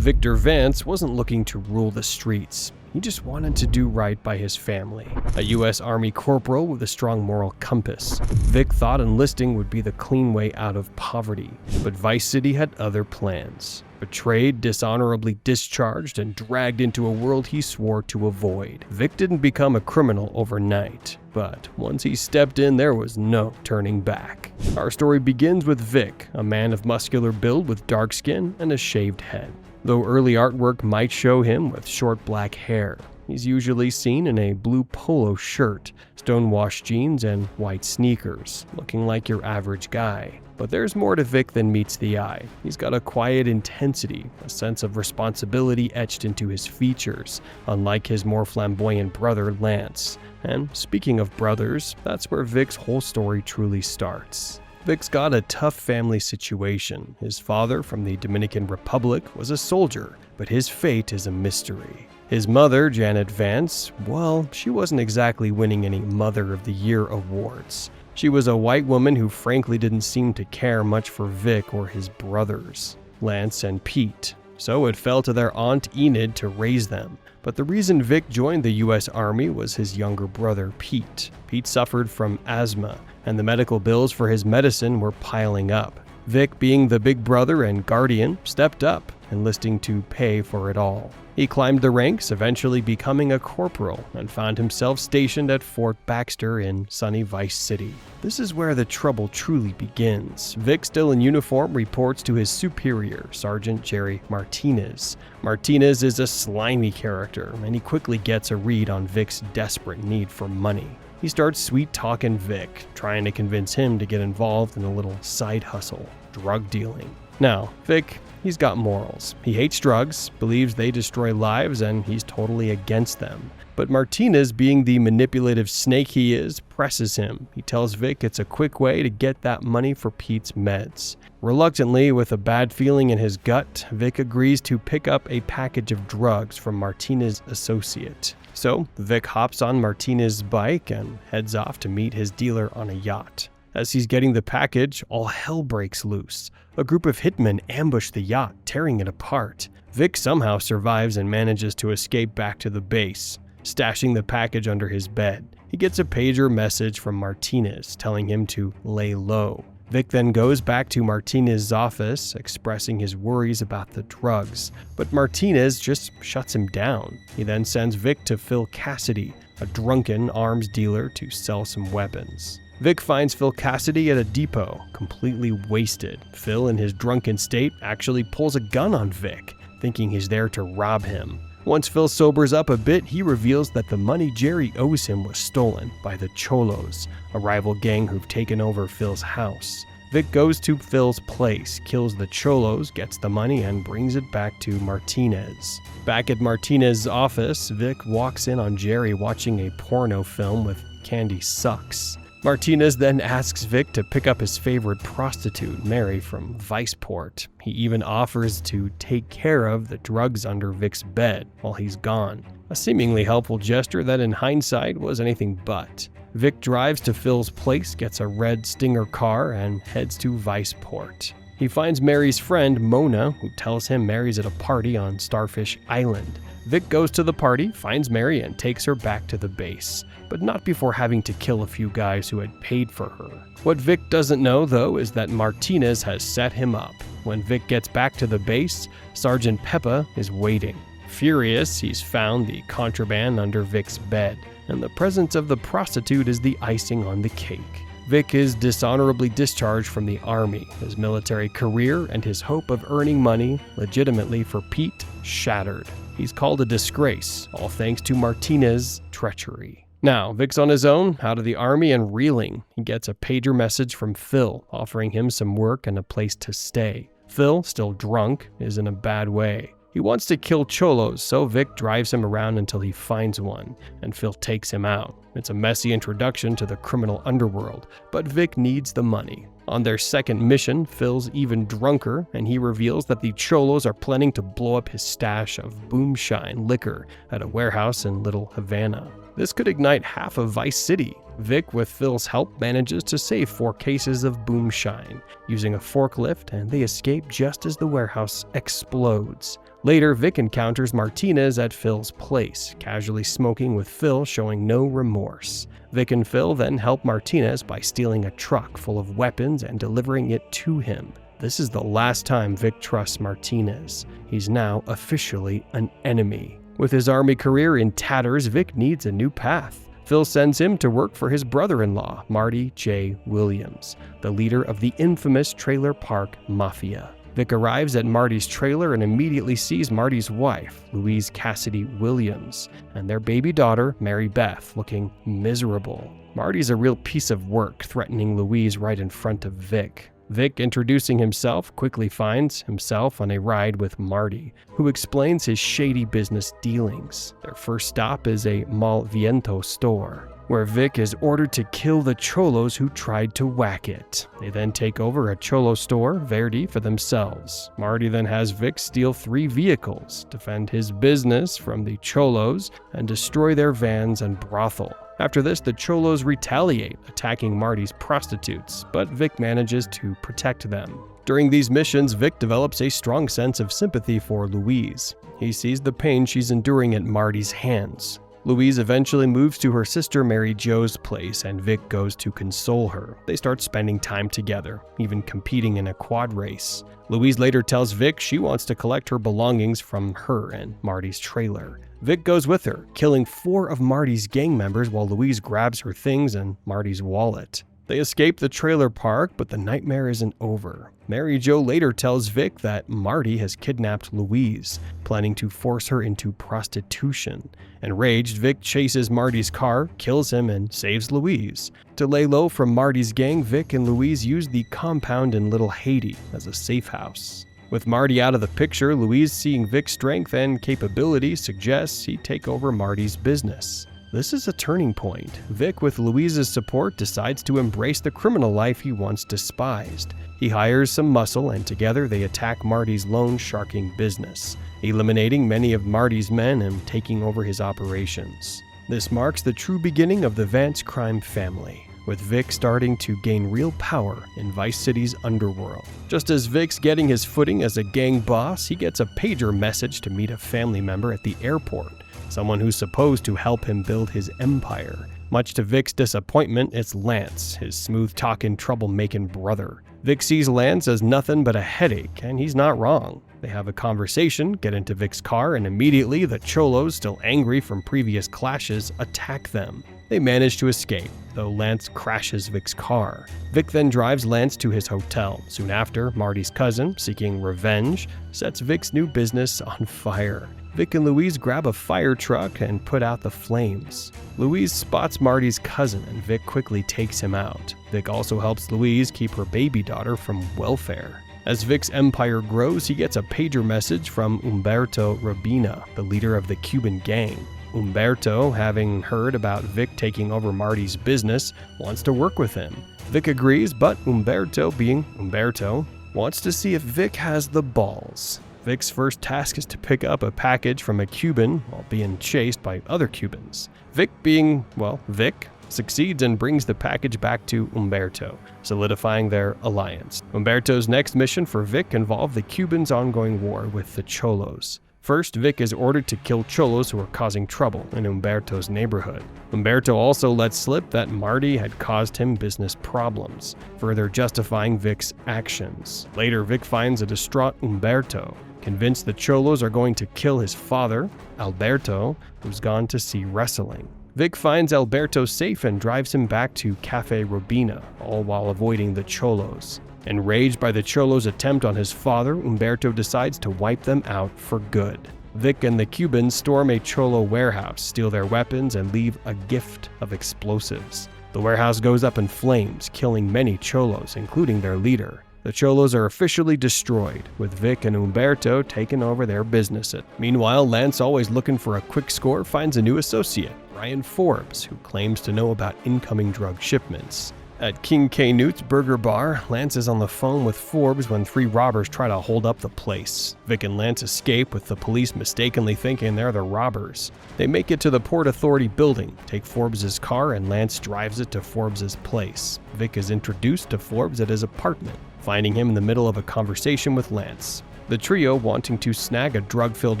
Victor Vance wasn't looking to rule the streets. He just wanted to do right by his family. A U.S. Army corporal with a strong moral compass, Vic thought enlisting would be the clean way out of poverty. But Vice City had other plans. Betrayed, dishonorably discharged, and dragged into a world he swore to avoid. Vic didn't become a criminal overnight, but once he stepped in, there was no turning back. Our story begins with Vic, a man of muscular build with dark skin and a shaved head. Though early artwork might show him with short black hair, he's usually seen in a blue polo shirt, stonewashed jeans, and white sneakers, looking like your average guy. But there's more to Vic than meets the eye. He's got a quiet intensity, a sense of responsibility etched into his features, unlike his more flamboyant brother Lance. And speaking of brothers, that's where Vic's whole story truly starts. Vic's got a tough family situation. His father, from the Dominican Republic, was a soldier, but his fate is a mystery. His mother, Janet Vance, well, she wasn't exactly winning any Mother of the Year awards. She was a white woman who frankly didn't seem to care much for Vic or his brothers, Lance and Pete. So it fell to their aunt Enid to raise them. But the reason Vic joined the U.S. Army was his younger brother, Pete. Pete suffered from asthma, and the medical bills for his medicine were piling up. Vic, being the big brother and guardian, stepped up, enlisting to pay for it all. He climbed the ranks, eventually becoming a corporal, and found himself stationed at Fort Baxter in sunny Vice City. This is where the trouble truly begins. Vic, still in uniform, reports to his superior, Sergeant Jerry Martinez. Martinez is a slimy character, and he quickly gets a read on Vic's desperate need for money. He starts sweet-talking Vic, trying to convince him to get involved in a little side hustle, drug dealing. Now, Vic, he's got morals. He hates drugs, believes they destroy lives, and he's totally against them. But Martinez, being the manipulative snake he is, presses him. He tells Vic it's a quick way to get that money for Pete's meds. Reluctantly, with a bad feeling in his gut, Vic agrees to pick up a package of drugs from Martinez's associate. So, Vic hops on Martinez's bike and heads off to meet his dealer on a yacht. As he's getting the package, all hell breaks loose. A group of hitmen ambush the yacht, tearing it apart. Vic somehow survives and manages to escape back to the base, stashing the package under his bed. He gets a pager message from Martinez telling him to lay low. Vic then goes back to Martinez's office, expressing his worries about the drugs, but Martinez just shuts him down. He then sends Vic to Phil Cassidy, a drunken arms dealer, to sell some weapons. Vic finds Phil Cassidy at a depot, completely wasted. Phil, in his drunken state, actually pulls a gun on Vic, thinking he's there to rob him. Once Phil sobers up a bit, he reveals that the money Jerry owes him was stolen by the Cholos, a rival gang who've taken over Phil's house. Vic goes to Phil's place, kills the Cholos, gets the money, and brings it back to Martinez. Back at Martinez's office, Vic walks in on Jerry watching a porno film with Candy Sucks. Martinez then asks Vic to pick up his favorite prostitute, Mary, from Viceport. He even offers to take care of the drugs under Vic's bed while he's gone. A seemingly helpful gesture that in hindsight was anything but. Vic drives to Phil's place, gets a red Stinger car, and heads to Viceport. He finds Mary's friend, Mona, who tells him Mary's at a party on Starfish Island. Vic goes to the party, finds Mary, and takes her back to the base, but not before having to kill a few guys who had paid for her. What Vic doesn't know, though, is that Martinez has set him up. When Vic gets back to the base, Sergeant Peppa is waiting. Furious, he's found the contraband under Vic's bed, and the presence of the prostitute is the icing on the cake. Vic is dishonorably discharged from the Army, his military career and his hope of earning money legitimately for Pete shattered. He's called a disgrace, all thanks to Martinez's treachery. Now, Vic's on his own, out of the Army and reeling. He gets a pager message from Phil, offering him some work and a place to stay. Phil, still drunk, is in a bad way. He wants to kill Cholos, so Vic drives him around until he finds one, and Phil takes him out. It's a messy introduction to the criminal underworld, but Vic needs the money. On their second mission, Phil's even drunker, and he reveals that the Cholos are planning to blow up his stash of boomshine liquor at a warehouse in Little Havana. This could ignite half of Vice City. Vic, with Phil's help, manages to save 4 cases of boomshine using a forklift, and they escape just as the warehouse explodes. Later, Vic encounters Martinez at Phil's place, casually smoking with Phil showing no remorse. Vic and Phil then help Martinez by stealing a truck full of weapons and delivering it to him. This is the last time Vic trusts Martinez. He's now officially an enemy. With his army career in tatters, Vic needs a new path. Phil sends him to work for his brother-in-law, Marty J. Williams, the leader of the infamous Trailer Park Mafia. Vic arrives at Marty's trailer and immediately sees Marty's wife, Louise Cassidy Williams, and their baby daughter, Mary Beth, looking miserable. Marty's a real piece of work, threatening Louise right in front of Vic. Vic, introducing himself, quickly finds himself on a ride with Marty, who explains his shady business dealings. Their first stop is a Malviento store, where Vic is ordered to kill the cholos who tried to whack it. They then take over a cholo store, Verdi, for themselves. Marty then has Vic steal 3 vehicles, defend his business from the cholos, and destroy their vans and brothel. After this, the cholos retaliate, attacking Marty's prostitutes, but Vic manages to protect them. During these missions, Vic develops a strong sense of sympathy for Louise. He sees the pain she's enduring at Marty's hands. Louise eventually moves to her sister Mary Jo's place, and Vic goes to console her. They start spending time together, even competing in a quad race. Louise later tells Vic she wants to collect her belongings from her and Marty's trailer. Vic goes with her, killing 4 of Marty's gang members while Louise grabs her things and Marty's wallet. They escape the trailer park, but the nightmare isn't over. Mary Jo later tells Vic that Marty has kidnapped Louise, planning to force her into prostitution. Enraged, Vic chases Marty's car, kills him, and saves Louise. To lay low from Marty's gang, Vic and Louise use the compound in Little Haiti as a safe house. With Marty out of the picture, Louise, seeing Vic's strength and capability, suggests he take over Marty's business. This is a turning point. Vic, with Louise's support, decides to embrace the criminal life he once despised. He hires some muscle, and together they attack Marty's loan sharking business, eliminating many of Marty's men and taking over his operations. This marks the true beginning of the Vance crime family, with Vic starting to gain real power in Vice City's underworld. Just as Vic's getting his footing as a gang boss, he gets a pager message to meet a family member at the airport, someone who's supposed to help him build his empire. Much to Vic's disappointment, it's Lance, his smooth-talking, troublemaking brother. Vic sees Lance as nothing but a headache, and he's not wrong. They have a conversation, get into Vic's car, and immediately the cholos, still angry from previous clashes, attack them. They manage to escape, though Lance crashes Vic's car. Vic then drives Lance to his hotel. Soon after, Marty's cousin, seeking revenge, sets Vic's new business on fire. Vic and Louise grab a fire truck and put out the flames. Louise spots Marty's cousin, and Vic quickly takes him out. Vic also helps Louise keep her baby daughter from welfare. As Vic's empire grows, he gets a pager message from Humberto Robina, the leader of the Cuban gang. Humberto, having heard about Vic taking over Marty's business, wants to work with him. Vic agrees, but Humberto, being Humberto, wants to see if Vic has the balls. Vic's first task is to pick up a package from a Cuban while being chased by other Cubans. Vic, being, Vic, succeeds and brings the package back to Humberto, solidifying their alliance. Humberto's next mission for Vic involved the Cubans' ongoing war with the Cholos. First, Vic is ordered to kill cholos who are causing trouble in Humberto's neighborhood. Humberto also lets slip that Marty had caused him business problems, further justifying Vic's actions. Later, Vic finds a distraught Humberto, convinced the cholos are going to kill his father, Alberto, who's gone to see wrestling. Vic finds Alberto safe and drives him back to Cafe Robina, all while avoiding the cholos. Enraged by the cholos' attempt on his father, Humberto decides to wipe them out for good. Vic and the Cubans storm a cholo warehouse, steal their weapons, and leave a gift of explosives. The warehouse goes up in flames, killing many cholos, including their leader. The cholos are officially destroyed, with Vic and Humberto taking over their business. Meanwhile, Lance, always looking for a quick score, finds a new associate, Ryan Forbes, who claims to know about incoming drug shipments. At King K. Newt's Burger Bar, Lance is on the phone with Forbes when 3 robbers try to hold up the place. Vic and Lance escape, with the police mistakenly thinking they're the robbers. They make it to the Port Authority building, take Forbes' car, and Lance drives it to Forbes' place. Vic is introduced to Forbes at his apartment, finding him in the middle of a conversation with Lance. The trio, wanting to snag a drug-filled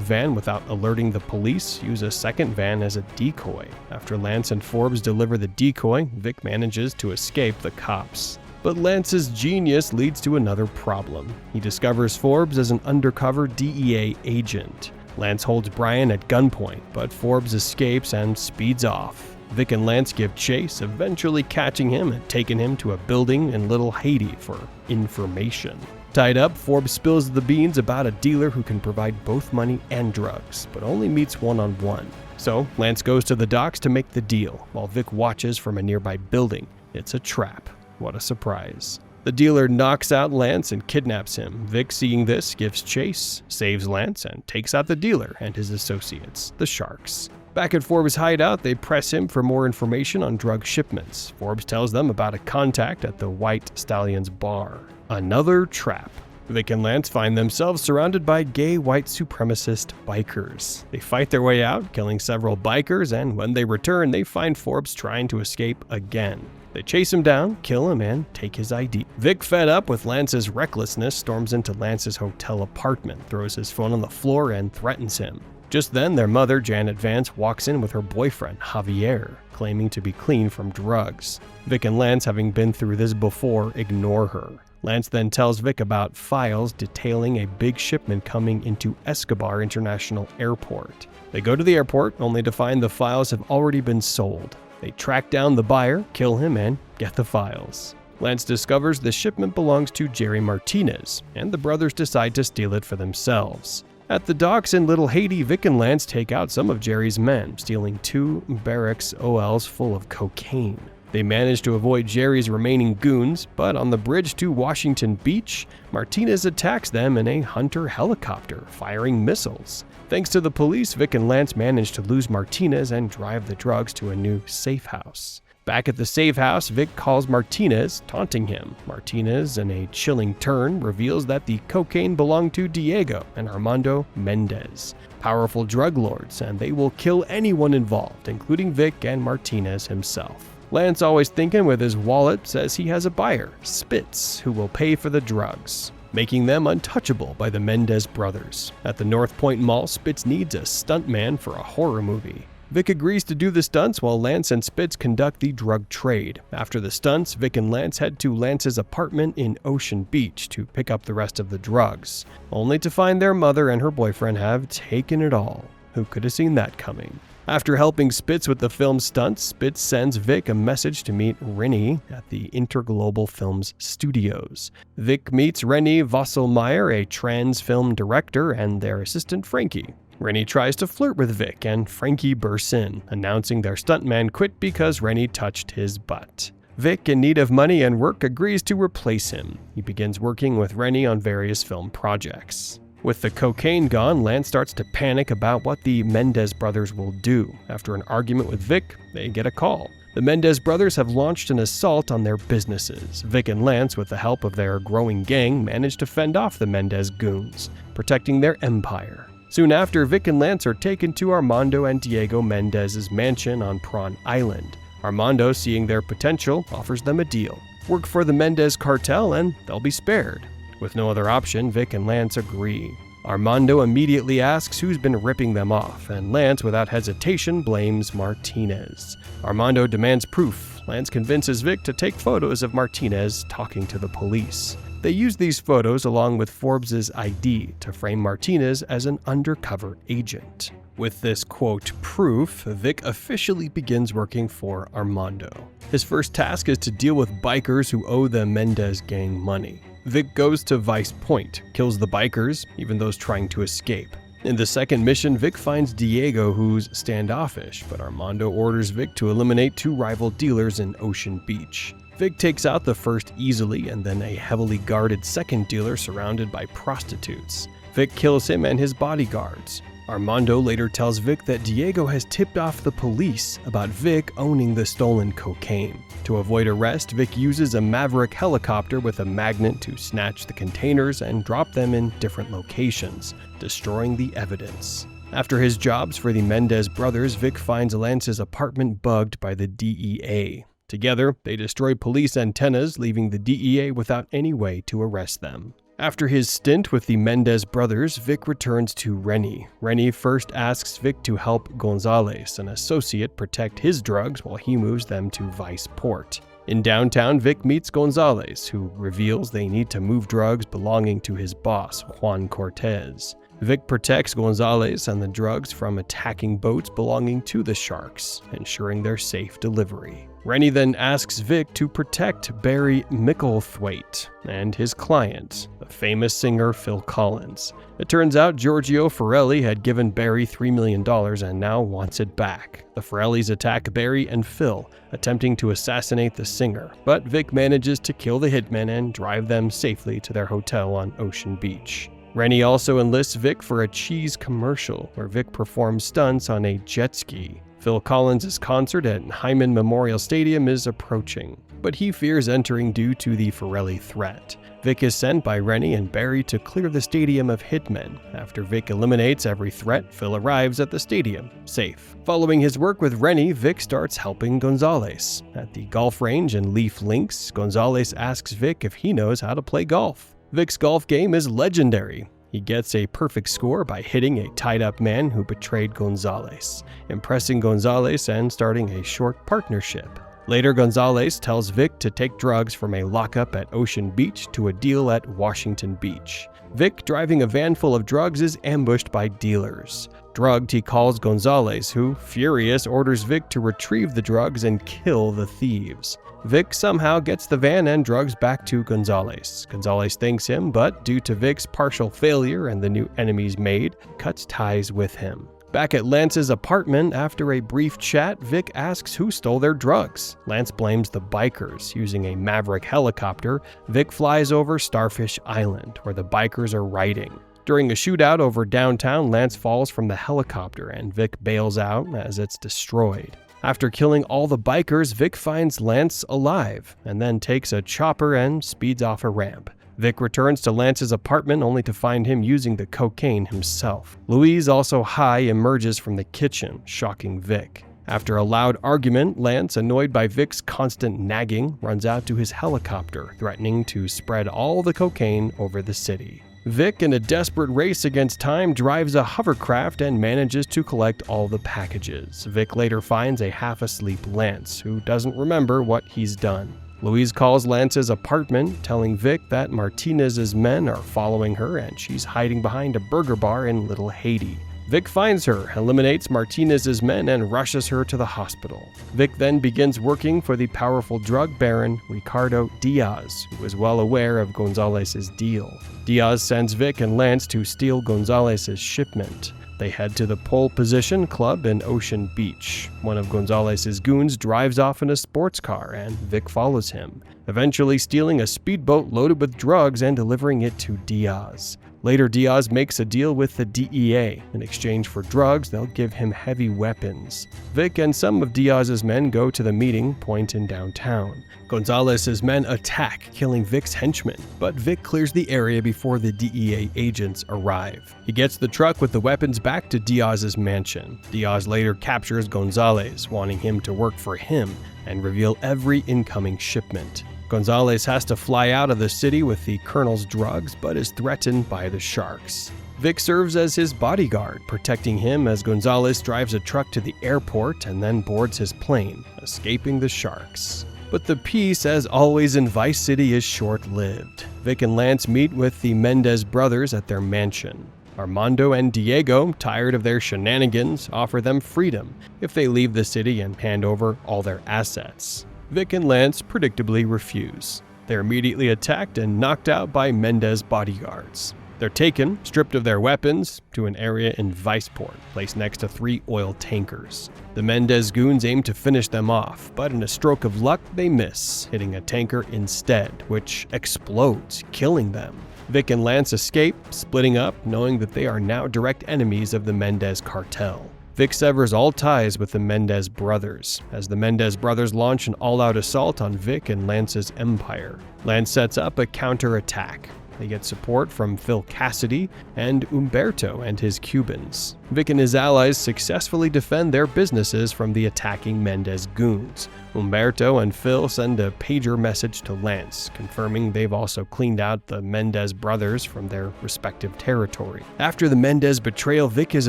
van without alerting the police, use a second van as a decoy. After Lance and Forbes deliver the decoy, Vic manages to escape the cops. But Lance's genius leads to another problem. He discovers Forbes as an undercover DEA agent. Lance holds Brian at gunpoint, but Forbes escapes and speeds off. Vic and Lance give chase, eventually catching him and taking him to a building in Little Haiti for information. Tied up, Forbes spills the beans about a dealer who can provide both money and drugs, but only meets one-on-one. So, Lance goes to the docks to make the deal, while Vic watches from a nearby building. It's a trap. What a surprise. The dealer knocks out Lance and kidnaps him. Vic, seeing this, gives chase, saves Lance, and takes out the dealer and his associates, the Sharks. Back at Forbes' hideout, they press him for more information on drug shipments. Forbes tells them about a contact at the White Stallions bar. Another trap. Vic and Lance find themselves surrounded by gay white supremacist bikers. They fight their way out, killing several bikers, and when they return, they find Forbes trying to escape again. They chase him down, kill him, and take his ID. Vic, fed up with Lance's recklessness, storms into Lance's hotel apartment, throws his phone on the floor, and threatens him. Just then, their mother, Janet Vance, walks in with her boyfriend, Javier, claiming to be clean from drugs. Vic and Lance, having been through this before, ignore her. Lance then tells Vic about files detailing a big shipment coming into Escobar International Airport. They go to the airport, only to find the files have already been sold. They track down the buyer, kill him, and get the files. Lance discovers the shipment belongs to Jerry Martinez, and the brothers decide to steal it for themselves. At the docks in Little Haiti, Vic and Lance take out some of Jerry's men, stealing 2 barracks OLs full of cocaine. They manage to avoid Jerry's remaining goons, but on the bridge to Washington Beach, Martinez attacks them in a Hunter helicopter, firing missiles. Thanks to the police, Vic and Lance manage to lose Martinez and drive the drugs to a new safe house. Back at the safe house, Vic calls Martinez, taunting him. Martinez, in a chilling turn, reveals that the cocaine belonged to Diego and Armando Menddees, powerful drug lords, and they will kill anyone involved, including Vic and Martinez himself. Lance, always thinking with his wallet, says he has a buyer, Spitz, who will pay for the drugs, making them untouchable by the Menddees brothers. At the North Point Mall, Spitz needs a stuntman for a horror movie. Vic agrees to do the stunts while Lance and Spitz conduct the drug trade. After the stunts, Vic and Lance head to Lance's apartment in Ocean Beach to pick up the rest of the drugs, only to find their mother and her boyfriend have taken it all. Who could have seen that coming? After helping Spitz with the film's stunts, Spitz sends Vic a message to meet Rennie at the Interglobal Films studios. Vic meets Rennie Vasselmeyer, a trans film director, and their assistant Frankie. Rennie tries to flirt with Vic, and Frankie bursts in, announcing their stuntman quit because Rennie touched his butt. Vic, in need of money and work, agrees to replace him. He begins working with Rennie on various film projects. With the cocaine gone, Lance starts to panic about what the Menddees brothers will do. After an argument with Vic, they get a call. The Menddees brothers have launched an assault on their businesses. Vic and Lance, with the help of their growing gang, manage to fend off the Menddees goons, protecting their empire. Soon after, Vic and Lance are taken to Armando and Diego Menddees' mansion on Prawn Island. Armando, seeing their potential, offers them a deal. Work for the Menddees cartel and they'll be spared. With no other option, Vic and Lance agree. Armando immediately asks who's been ripping them off, and Lance, without hesitation, blames Martinez. Armando demands proof. Lance convinces Vic to take photos of Martinez talking to the police. They use these photos along with Forbes' ID to frame Martinez as an undercover agent. With this, quote, proof, Vic officially begins working for Armando. His first task is to deal with bikers who owe the Menddees gang money. Vic goes to Vice Point, kills the bikers, even those trying to escape. In the second mission, Vic finds Diego, who's standoffish, but Armando orders Vic to eliminate 2 rival dealers in Ocean Beach. Vic takes out the first easily, and then a heavily guarded second dealer surrounded by prostitutes. Vic kills him and his bodyguards. Armando later tells Vic that Diego has tipped off the police about Vic owning the stolen cocaine. To avoid arrest, Vic uses a Maverick helicopter with a magnet to snatch the containers and drop them in different locations, destroying the evidence. After his jobs for the Menddees brothers, Vic finds Lance's apartment bugged by the DEA. Together, they destroy police antennas, leaving the DEA without any way to arrest them. After his stint with the Menddees brothers, Vic returns to Rennie. Rennie first asks Vic to help Gonzalez, an associate, protect his drugs while he moves them to Vice Port. In downtown, Vic meets Gonzalez, who reveals they need to move drugs belonging to his boss, Juan Cortez. Vic protects Gonzalez and the drugs from attacking boats belonging to the Sharks, ensuring their safe delivery. Rennie then asks Vic to protect Barry Micklethwaite and his client, the famous singer Phil Collins. It turns out Giorgio Forelli had given Barry $3 million and now wants it back. The Forellis attack Barry and Phil, attempting to assassinate the singer, but Vic manages to kill the hitmen and drive them safely to their hotel on Ocean Beach. Rennie also enlists Vic for a cheese commercial, where Vic performs stunts on a jet ski. Phil Collins' concert at Hyman Memorial Stadium is approaching, but he fears entering due to the Forelli threat. Vic is sent by Rennie and Barry to clear the stadium of hitmen. After Vic eliminates every threat, Phil arrives at the stadium, safe. Following his work with Rennie, Vic starts helping Gonzalez. At the golf range in Leaf Links, Gonzalez asks Vic if he knows how to play golf. Vic's golf game is legendary. He gets a perfect score by hitting a tied-up man who betrayed Gonzalez, impressing Gonzalez and starting a short partnership. Later, Gonzalez tells Vic to take drugs from a lockup at Ocean Beach to a deal at Washington Beach. Vic, driving a van full of drugs, is ambushed by dealers. Drugged, he calls Gonzalez, who, furious, orders Vic to retrieve the drugs and kill the thieves. Vic somehow gets the van and drugs back to Gonzalez. Gonzalez thanks him, but due to Vic's partial failure and the new enemies made, cuts ties with him. Back at Lance's apartment, after a brief chat, Vic asks who stole their drugs. Lance blames the bikers. Using a Maverick helicopter, Vic flies over Starfish Island, where the bikers are riding. During a shootout over downtown, Lance falls from the helicopter and Vic bails out as it's destroyed. After killing all the bikers, Vic finds Lance alive, and then takes a chopper and speeds off a ramp. Vic returns to Lance's apartment only to find him using the cocaine himself. Louise, also high, emerges from the kitchen, shocking Vic. After a loud argument, Lance, annoyed by Vic's constant nagging, runs out to his helicopter, threatening to spread all the cocaine over the city. Vic, in a desperate race against time, drives a hovercraft and manages to collect all the packages. Vic later finds a half-asleep Lance, who doesn't remember what he's done. Louise calls Lance's apartment, telling Vic that Martinez's men are following her and she's hiding behind a burger bar in Little Haiti. Vic finds her, eliminates Martinez's men, and rushes her to the hospital. Vic then begins working for the powerful drug baron Ricardo Diaz, who is well aware of Gonzalez's deal. Diaz sends Vic and Lance to steal Gonzalez's shipment. They head to the Pole Position Club in Ocean Beach. One of Gonzalez's goons drives off in a sports car, and Vic follows him, eventually stealing a speedboat loaded with drugs and delivering it to Diaz. Later, Diaz makes a deal with the DEA. In exchange for drugs, they'll give him heavy weapons. Vic and some of Diaz's men go to the meeting point in downtown. Gonzalez's men attack, killing Vic's henchmen, but Vic clears the area before the DEA agents arrive. He gets the truck with the weapons back to Diaz's mansion. Diaz later captures Gonzalez, wanting him to work for him and reveal every incoming shipment. Gonzalez has to fly out of the city with the colonel's drugs, but is threatened by the Sharks. Vic serves as his bodyguard, protecting him as Gonzalez drives a truck to the airport and then boards his plane, escaping the Sharks. But the peace, as always in Vice City, is short-lived. Vic and Lance meet with the Menddees brothers at their mansion. Armando and Diego, tired of their shenanigans, offer them freedom if they leave the city and hand over all their assets. Vic and Lance predictably refuse. They're immediately attacked and knocked out by Menddees bodyguards. They're taken, stripped of their weapons, to an area in Viceport, placed next to 3 oil tankers. The Menddees goons aim to finish them off, but in a stroke of luck, they miss, hitting a tanker instead, which explodes, killing them. Vic and Lance escape, splitting up, knowing that they are now direct enemies of the Menddees cartel. Vic severs all ties with the Menddees brothers, as the Menddees brothers launch an all-out assault on Vic and Lance's empire. Lance sets up a counterattack. They get support from Phil Cassidy and Umberto and his Cubans. Vic and his allies successfully defend their businesses from the attacking Menddees goons. Umberto and Phil send a pager message to Lance, confirming they've also cleaned out the Menddees brothers from their respective territory. After the Menddees betrayal, Vic is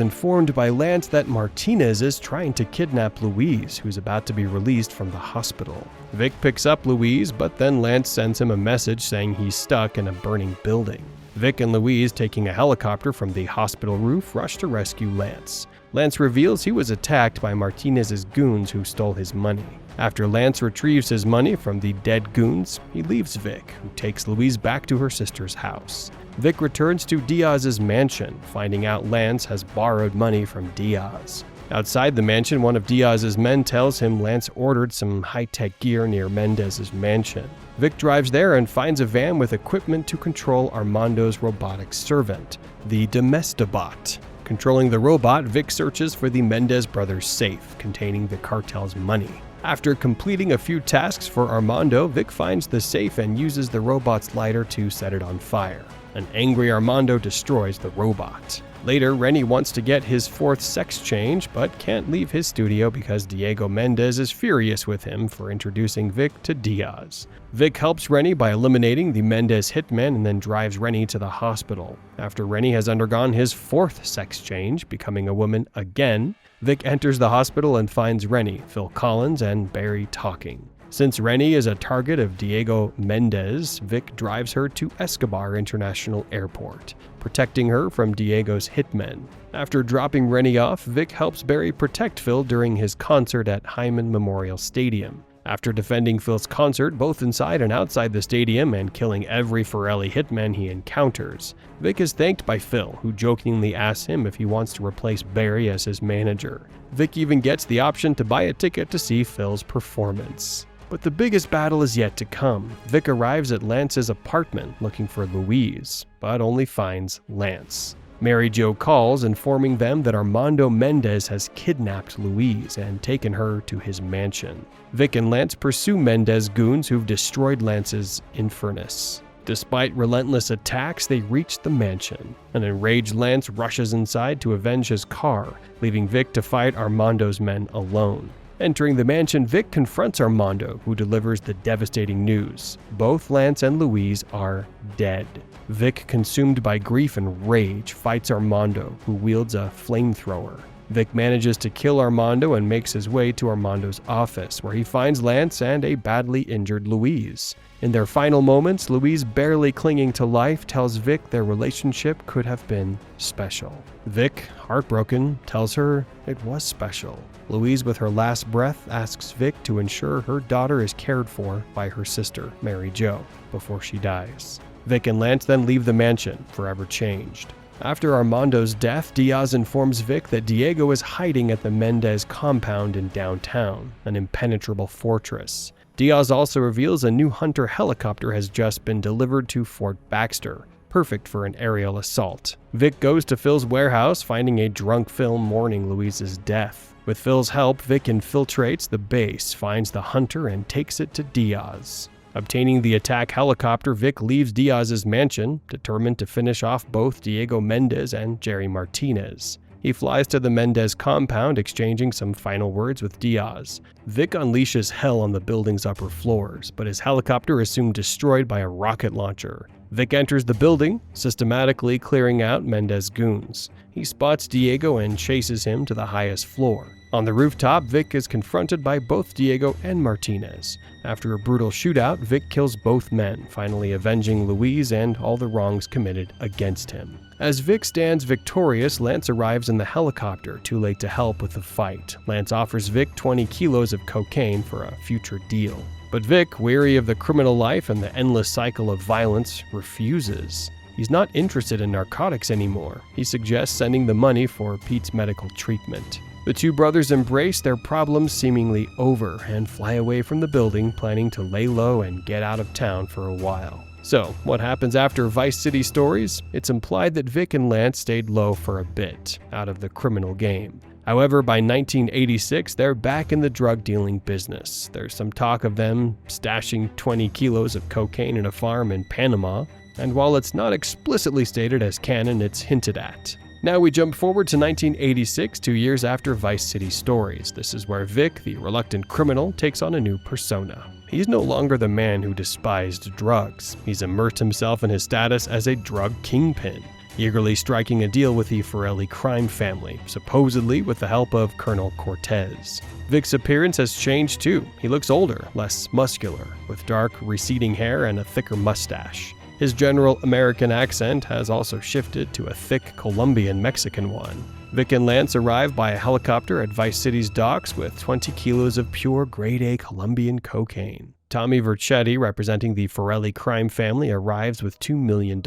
informed by Lance that Martinez is trying to kidnap Louise, who's about to be released from the hospital. Vic picks up Louise, but then Lance sends him a message saying he's stuck in a burning building. Vic and Louise, taking a helicopter from the hospital roof, rush to rescue Lance. Lance reveals he was attacked by Martinez's goons who stole his money. After Lance retrieves his money from the dead goons, he leaves Vic, who takes Louise back to her sister's house. Vic returns to Diaz's mansion, finding out Lance has borrowed money from Diaz. Outside the mansion, one of Diaz's men tells him Lance ordered some high-tech gear near Mendez's mansion. Vic drives there and finds a van with equipment to control Armando's robotic servant, the Domestobot. Controlling the robot, Vic searches for the Menddees brothers' safe, containing the cartel's money. After completing a few tasks for Armando, Vic finds the safe and uses the robot's lighter to set it on fire. An angry Armando destroys the robot. Later, Rennie wants to get his fourth sex change, but can't leave his studio because Diego Menddees is furious with him for introducing Vic to Diaz. Vic helps Rennie by eliminating the Menddees hitman and then drives Rennie to the hospital. After Rennie has undergone his fourth sex change, becoming a woman again, Vic enters the hospital and finds Rennie, Phil Collins, and Barry talking. Since Rennie is a target of Diego Menddees, Vic drives her to Escobar International Airport, protecting her from Diego's hitmen. After dropping Rennie off, Vic helps Barry protect Phil during his concert at Hyman Memorial Stadium. After defending Phil's concert both inside and outside the stadium and killing every Forelli hitman he encounters, Vic is thanked by Phil, who jokingly asks him if he wants to replace Barry as his manager. Vic even gets the option to buy a ticket to see Phil's performance. But the biggest battle is yet to come. Vic arrives at Lance's apartment looking for Louise, but only finds Lance. Mary Jo calls, informing them that Armando Menddees has kidnapped Louise and taken her to his mansion. Vic and Lance pursue Menddees goons who've destroyed Lance's Infernus. Despite relentless attacks, they reach the mansion. An enraged Lance rushes inside to avenge his car, leaving Vic to fight Armando's men alone. Entering the mansion, Vic confronts Armando, who delivers the devastating news. Both Lance and Louise are dead. Vic, consumed by grief and rage, fights Armando, who wields a flamethrower. Vic manages to kill Armando and makes his way to Armando's office, where he finds Lance and a badly injured Louise. In their final moments, Louise, barely clinging to life, tells Vic their relationship could have been special. Vic, heartbroken, tells her it was special. Louise, with her last breath, asks Vic to ensure her daughter is cared for by her sister, Mary Jo, before she dies. Vic and Lance then leave the mansion, forever changed. After Armando's death, Diaz informs Vic that Diego is hiding at the Menddees compound in downtown, an impenetrable fortress. Diaz also reveals a new Hunter helicopter has just been delivered to Fort Baxter, perfect for an aerial assault. Vic goes to Phil's warehouse, finding a drunk Phil mourning Louise's death. With Phil's help, Vic infiltrates the base, finds the Hunter, and takes it to Diaz. Obtaining the attack helicopter, Vic leaves Diaz's mansion, determined to finish off both Diego Menddees and Jerry Martinez. He flies to the Menddees compound, exchanging some final words with Diaz. Vic unleashes hell on the building's upper floors, but his helicopter is soon destroyed by a rocket launcher. Vic enters the building, systematically clearing out Menddees goons. He spots Diego and chases him to the highest floor. On the rooftop, Vic is confronted by both Diego and Martinez. After a brutal shootout, Vic kills both men, finally avenging Louise and all the wrongs committed against him. As Vic stands victorious, Lance arrives in the helicopter, too late to help with the fight. Lance offers Vic 20 kilos of cocaine for a future deal. But Vic, weary of the criminal life and the endless cycle of violence, refuses. He's not interested in narcotics anymore. He suggests sending the money for Pete's medical treatment. The two brothers embrace their problems seemingly over and fly away from the building, planning to lay low and get out of town for a while. So, what happens after Vice City Stories? It's implied that Vic and Lance stayed low for a bit, out of the criminal game. However, by 1986, they're back in the drug dealing business. There's some talk of them stashing 20 kilos of cocaine in a farm in Panama, and while it's not explicitly stated as canon, it's hinted at. Now we jump forward to 1986, 2 years after Vice City Stories. This is where Vic, the reluctant criminal, takes on a new persona. He's no longer the man who despised drugs. He's immersed himself in his status as a drug kingpin, eagerly striking a deal with the Forelli crime family, supposedly with the help of Colonel Cortez. Vic's appearance has changed too. He looks older, less muscular, with dark, receding hair and a thicker mustache. His general American accent has also shifted to a thick Colombian-Mexican one. Vic and Lance arrive by a helicopter at Vice City's docks with 20 kilos of pure grade A Colombian cocaine. Tommy Vercetti, representing the Forelli crime family, arrives with $2 million,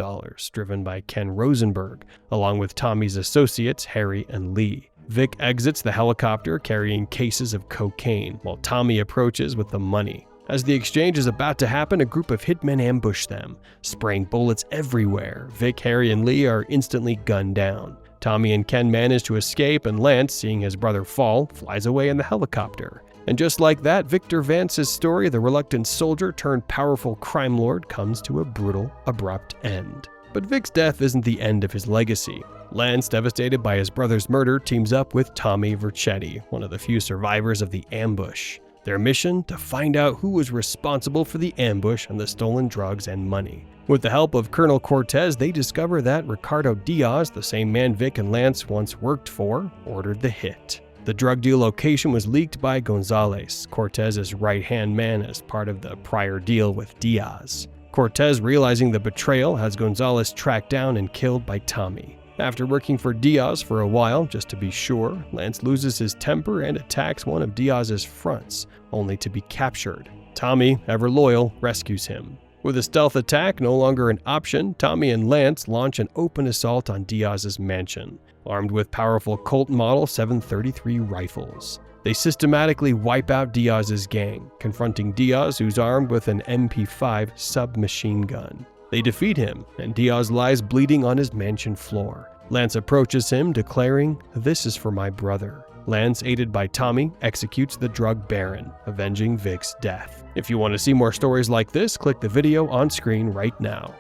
driven by Ken Rosenberg, along with Tommy's associates Harry and Lee. Vic exits the helicopter carrying cases of cocaine, while Tommy approaches with the money. As the exchange is about to happen, a group of hitmen ambush them, spraying bullets everywhere. Vic, Harry, and Lee are instantly gunned down. Tommy and Ken manage to escape, and Lance, seeing his brother fall, flies away in the helicopter. And just like that, Victor Vance's story, the reluctant soldier turned powerful crime lord, comes to a brutal, abrupt end. But Vic's death isn't the end of his legacy. Lance, devastated by his brother's murder, teams up with Tommy Vercetti, one of the few survivors of the ambush. Their mission? To find out who was responsible for the ambush and the stolen drugs and money. With the help of Colonel Cortez, they discover that Ricardo Diaz, the same man Vic and Lance once worked for, ordered the hit. The drug deal location was leaked by Gonzalez, Cortez's right-hand man, as part of the prior deal with Diaz. Cortez, realizing the betrayal, has Gonzalez tracked down and killed by Tommy. After working for Diaz for a while, just to be sure, Lance loses his temper and attacks one of Diaz's fronts, only to be captured. Tommy, ever loyal, rescues him. With a stealth attack no longer an option, Tommy and Lance launch an open assault on Diaz's mansion, armed with powerful Colt Model 733 rifles. They systematically wipe out Diaz's gang, confronting Diaz, who's armed with an MP5 submachine gun. They defeat him, and Diaz lies bleeding on his mansion floor. Lance approaches him, declaring, "This is for my brother." Lance, aided by Tommy, executes the drug baron, avenging Vic's death. If you want to see more stories like this, click the video on screen right now.